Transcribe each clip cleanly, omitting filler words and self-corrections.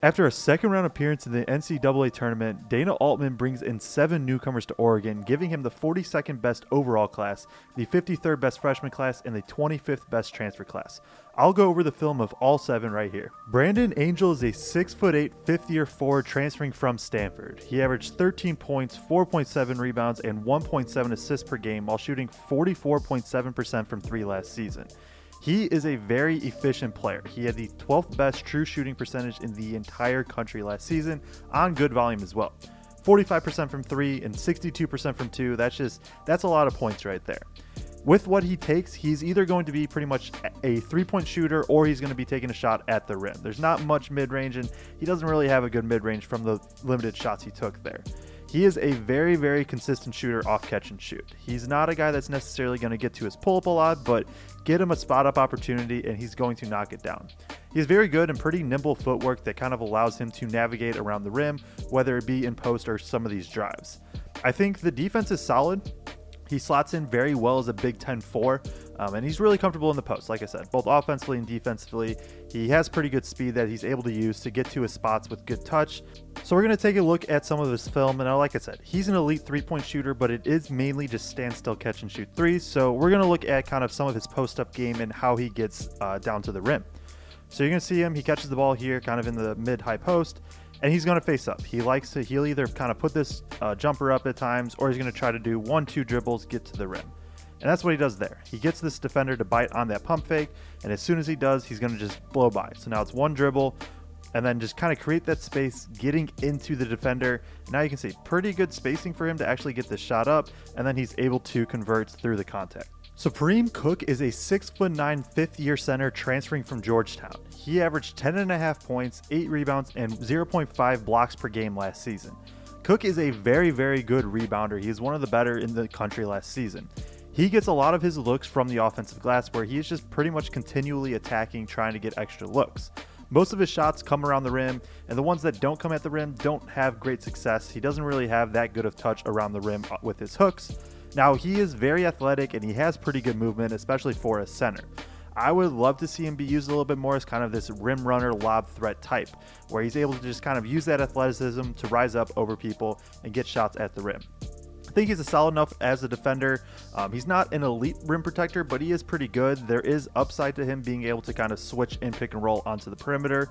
After a second round appearance in the NCAA tournament, Dana Altman brings in 7 newcomers to Oregon, giving him the 42nd best overall class, the 53rd best freshman class, and the 25th best transfer class. I'll go over the film of all 7 right here. Brandon Angel is a 6'8", fifth-year forward transferring from Stanford. He averaged 13 points, 4.7 rebounds, and 1.7 assists per game while shooting 44.7% from 3 last season. He is a very efficient player. He had the 12th best true shooting percentage in the entire country last season on good volume as well. 45% from 3 and 62% from 2. That's a lot of points right there. With what he takes, he's either going to be pretty much a 3-point shooter or he's going to be taking a shot at the rim. There's not much mid-range, and he doesn't really have a good mid-range from the limited shots he took there. He is a very, very consistent shooter off catch and shoot. He's not a guy that's necessarily going to get to his pull-up a lot, but get him a spot-up opportunity and he's going to knock it down. He's very good and pretty nimble footwork that kind of allows him to navigate around the rim, whether it be in post or some of these drives. I think the defense is solid. He slots in very well as a Big Ten 4, and he's really comfortable in the post, like I said, both offensively and defensively. He has pretty good speed that he's able to use to get to his spots with good touch. So we're going to take a look at some of his film, and like I said, he's an elite 3-point shooter, but it is mainly just stand still, catch and shoot threes. So we're going to look at kind of some of his post-up game and how he gets down to the rim. So you're going to see him, he catches the ball here kind of in the mid-high post, and he's going to face up. He'll either kind of put this jumper up at times, or he's going to try to do 1-2 dribbles, get to the rim. And that's what he does there. He gets this defender to bite on that pump fake, and as soon as he does, he's going to just blow by. So now it's 1 dribble, and then just kind of create that space, getting into the defender. And now you can see pretty good spacing for him to actually get this shot up, and then he's able to convert through the contact. So Preem Cook is a 6'9", fifth-year center transferring from Georgetown. He averaged 10.5 points, 8 rebounds, and 0.5 blocks per game last season. Cook is a very, very good rebounder. He is one of the better in the country last season. He gets a lot of his looks from the offensive glass, where he is just pretty much continually attacking, trying to get extra looks. Most of his shots come around the rim, and the ones that don't come at the rim don't have great success. He doesn't really have that good of touch around the rim with his hooks. Now, he is very athletic, and he has pretty good movement, especially for a center. I would love to see him be used a little bit more as kind of this rim runner, lob threat type, where he's able to just kind of use that athleticism to rise up over people and get shots at the rim. I think he's a solid enough as a defender. He's not an elite rim protector, but he is pretty good. There is upside to him being able to kind of switch and pick and roll onto the perimeter.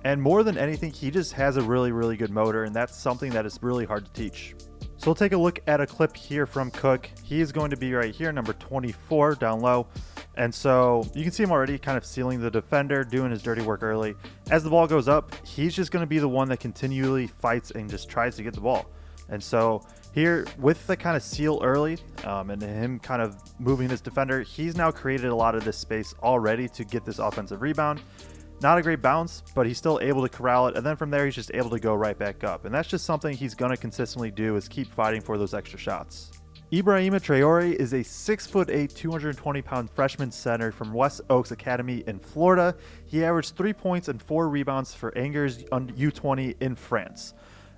And more than anything, he just has a really, really good motor, and that's something that is really hard to teach. So we'll take a look at a clip here from Cook. He is going to be right here, number 24, down low. And so you can see him already kind of sealing the defender, doing his dirty work early. As the ball goes up, he's just going to be the one that continually fights and just tries to get the ball. And so here, with the kind of seal early and him kind of moving his defender, he's now created a lot of this space already to get this offensive rebound. Not a great bounce, but he's still able to corral it, and then from there he's just able to go right back up. And that's just something he's going to consistently do, is keep fighting for those extra shots. Ibrahima Traore is a 6'8", 220-pound freshman center from West Oaks Academy in Florida. He averaged 3 points and 4 rebounds for Angers U20 in France.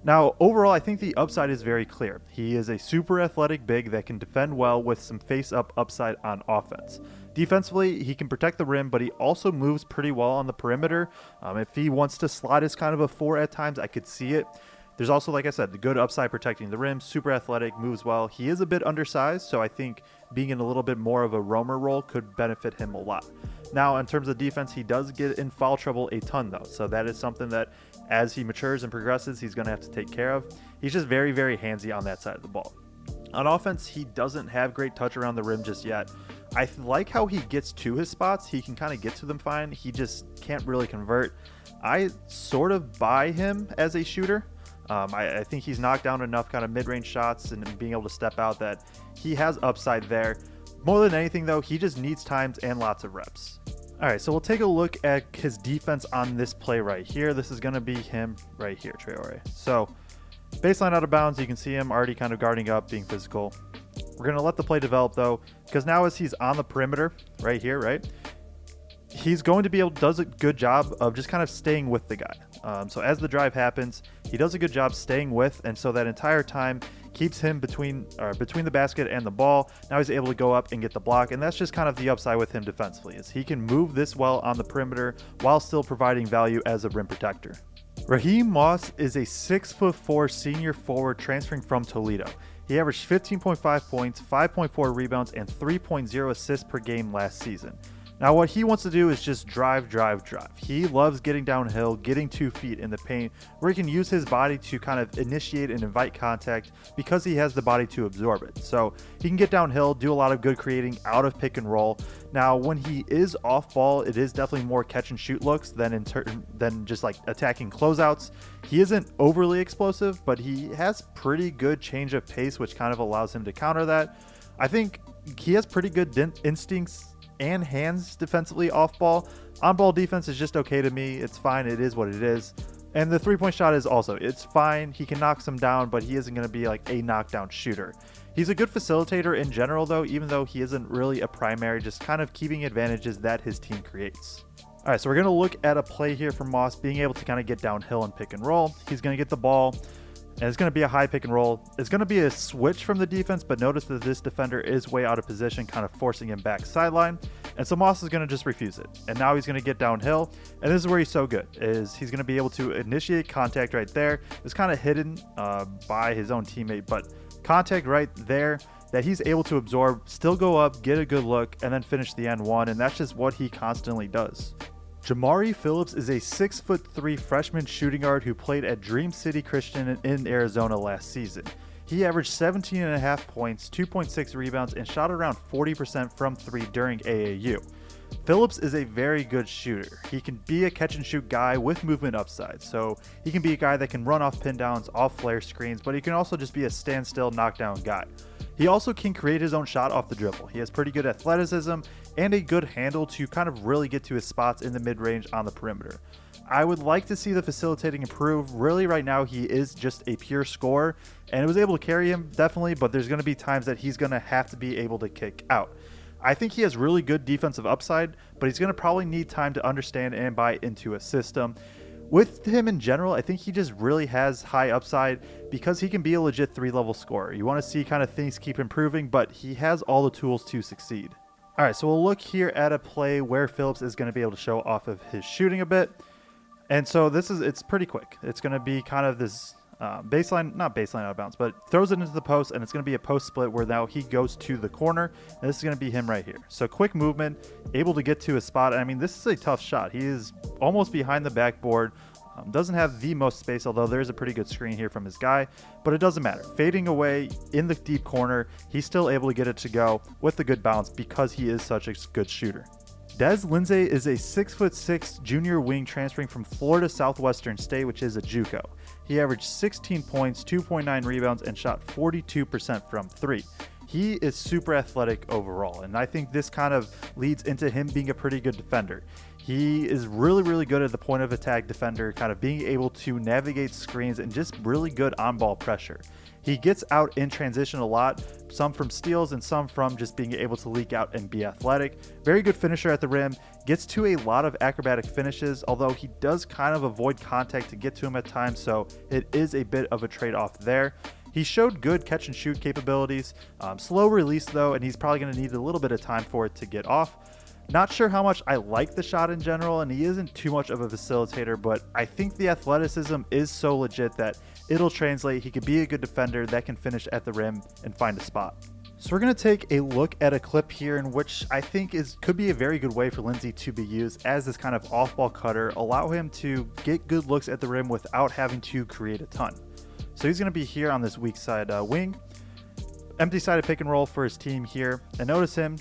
Now, overall, I think the upside is very clear. He is a super athletic big that can defend well with some face-up upside on offense. Defensively, he can protect the rim, but he also moves pretty well on the perimeter. If he wants to slot as kind of a 4 at times, I could see it. There's also, like I said, the good upside protecting the rim, super athletic, moves well. He is a bit undersized, so I think being in a little bit more of a roamer role could benefit him a lot. Now, in terms of defense, he does get in foul trouble a ton, though, so that is something that as he matures and progresses, he's going to have to take care of. He's just very, very handsy on that side of the ball. On offense, he doesn't have great touch around the rim just yet. I like how he gets to his spots. He can kind of get to them fine. He just can't really convert. I sort of buy him as a shooter. I think he's knocked down enough kind of mid-range shots and being able to step out that he has upside there. More than anything, though, he just needs times and lots of reps. All right, so we'll take a look at his defense on this play right here. This is going to be him right here, Traore. So baseline out of bounds, you can see him already kind of guarding up, being physical. We're going to let the play develop, though, because now as he's on the perimeter right here, right, he's going to be able, does a good job of just kind of staying with the guy. So as the drive happens, he does a good job staying with, and so that entire time keeps him between the basket and the ball. Now he's able to go up and get the block, and that's just kind of the upside with him defensively, is he can move this well on the perimeter while still providing value as a rim protector. Raheem Moss is a 6'4" senior forward transferring from Toledo. He averaged 15.5 points, 5.4 rebounds, and 3.0 assists per game last season. Now what he wants to do is just drive. He loves getting downhill, getting 2 feet in the paint, where he can use his body to kind of initiate and invite contact because he has the body to absorb it. So he can get downhill, do a lot of good creating out of pick and roll. Now when he is off ball, it is definitely more catch and shoot looks than just like attacking closeouts. He isn't overly explosive, but he has pretty good change of pace, which kind of allows him to counter that. I think he has pretty good instincts and hands defensively off ball. On ball defense is just okay to me. It's fine. It is what it is. And the 3-point shot is also, it's fine. He can knock some down, but he isn't going to be like a knockdown shooter. He's a good facilitator in general though, even though he isn't really a primary, just kind of keeping advantages that his team creates. All right, so we're going to look at a play here from Moss being able to kind of get downhill and pick and roll. He's going to get the ball, and it's going to be a high pick and roll. It's going to be a switch from the defense, but notice that this defender is way out of position, kind of forcing him back sideline. And so Moss is going to just refuse it. And now he's going to get downhill. And this is where he's so good, is he's going to be able to initiate contact right there. It's kind of hidden by his own teammate, but contact right there that he's able to absorb, still go up, get a good look, and then finish the N1. And that's just what he constantly does. Jamari Phillips is a 6'3" freshman shooting guard who played at Dream City Christian in Arizona last season. He averaged 17.5 points, 2.6 rebounds, and shot around 40% from 3 during AAU. Phillips is a very good shooter. He can be a catch and shoot guy with movement upside, so he can be a guy that can run off pin downs, off flare screens, but he can also just be a standstill knockdown guy. He also can create his own shot off the dribble. He has pretty good athleticism and a good handle to kind of really get to his spots in the mid-range on the perimeter. I would like to see the facilitating improve. Really right now he is just a pure scorer, and it was able to carry him definitely, but there's going to be times that he's going to have to be able to kick out. I think he has really good defensive upside, but he's going to probably need time to understand and buy into a system. With him in general, I think he just really has high upside because he can be a legit 3-level scorer. You want to see kind of things keep improving, but he has all the tools to succeed. All right, so we'll look here at a play where Phillips is going to be able to show off of his shooting a bit. And so it's pretty quick. It's going to be kind of this not baseline out of bounds, but throws it into the post, and it's going to be a post split where now he goes to the corner, and this is going to be him right here. So quick movement, able to get to a spot. I mean, this is a tough shot. He is almost behind the backboard. Doesn't have the most space, although there's a pretty good screen here from his guy, but it doesn't matter. Fading away in the deep corner, he's still able to get it to go with a good bounce because he is such a good shooter. Des Lindsay is a 6'6" junior wing transferring from Florida Southwestern State, which is a JUCO. He averaged 16 points, 2.9 rebounds, and shot 42% from 3. He is super athletic overall, and I think this kind of leads into him being a pretty good defender. He is really good at the point of attack defender, kind of being able to navigate screens and just really good on-ball pressure. He gets out in transition a lot, some from steals and some from just being able to leak out and be athletic. Very good finisher at the rim, gets to a lot of acrobatic finishes, although he does kind of avoid contact to get to him at times, so it is a bit of a trade-off there. He showed good catch and shoot capabilities, slow release though, and he's probably going to need a little bit of time for it to get off. Not sure how much I like the shot in general, and he isn't too much of a facilitator, but I think the athleticism is so legit that it'll translate. He could be a good defender that can finish at the rim and find a spot. So we're going to take a look at a clip here in which I think could be a very good way for Lindsay to be used as this kind of off-ball cutter, allow him to get good looks at the rim without having to create a ton. So he's going to be here on this weak side wing, empty sided pick and roll for his team here, and notice him.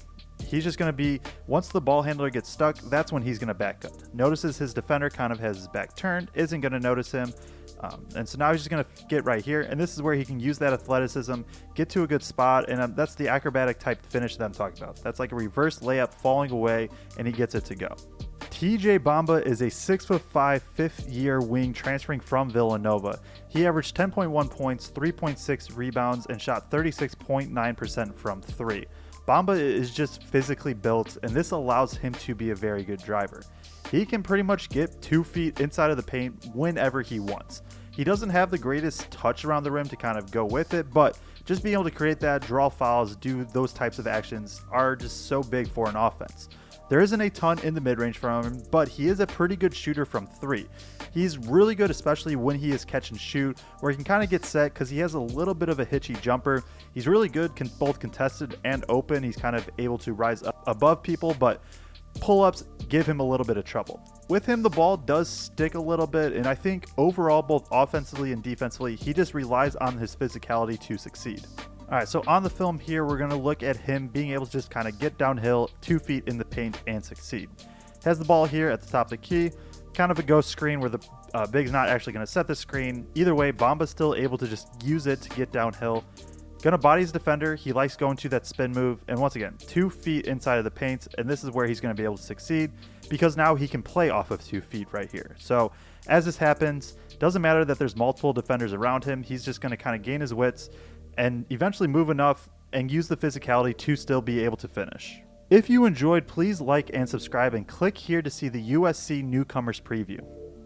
He's just going to be, once the ball handler gets stuck, that's when he's going to back up. Notices his defender kind of has his back turned, isn't going to notice him. And so now he's just going to get right here. And this is where he can use that athleticism, get to a good spot. And that's the acrobatic type finish that I'm talking about. That's like a reverse layup falling away, and he gets it to go. TJ Bamba is a 6'5" fifth-year wing transferring from Villanova. He averaged 10.1 points, 3.6 rebounds, and shot 36.9% from 3. Bamba is just physically built, and this allows him to be a very good driver. He can pretty much get 2 feet inside of the paint whenever he wants. He doesn't have the greatest touch around the rim to kind of go with it, but just being able to create that, draw fouls, do those types of actions are just so big for an offense. There isn't a ton in the mid-range from him, but he is a pretty good shooter from 3. He's really good, especially when he is catch and shoot, where he can kind of get set because he has a little bit of a hitchy jumper. He's really good, both contested and open. He's kind of able to rise up above people, but pull-ups give him a little bit of trouble. With him, the ball does stick a little bit, and I think overall, both offensively and defensively, he just relies on his physicality to succeed. All right, so on the film here, we're going to look at him being able to just kind of get downhill 2 feet in the paint and succeed. Has the ball here at the top of the key, kind of a ghost screen where the big's not actually going to set the screen. Either way, Bamba's still able to just use it to get downhill. Gonna body his defender. He likes going to that spin move, and once again, 2 feet inside of the paint, and this is where he's going to be able to succeed because now he can play off of 2 feet right here. So as this happens, doesn't matter that there's multiple defenders around him. He's just going to kind of gain his wits and eventually move enough and use the physicality to still be able to finish. If you enjoyed, please like and subscribe and click here to see the USC Newcomers preview.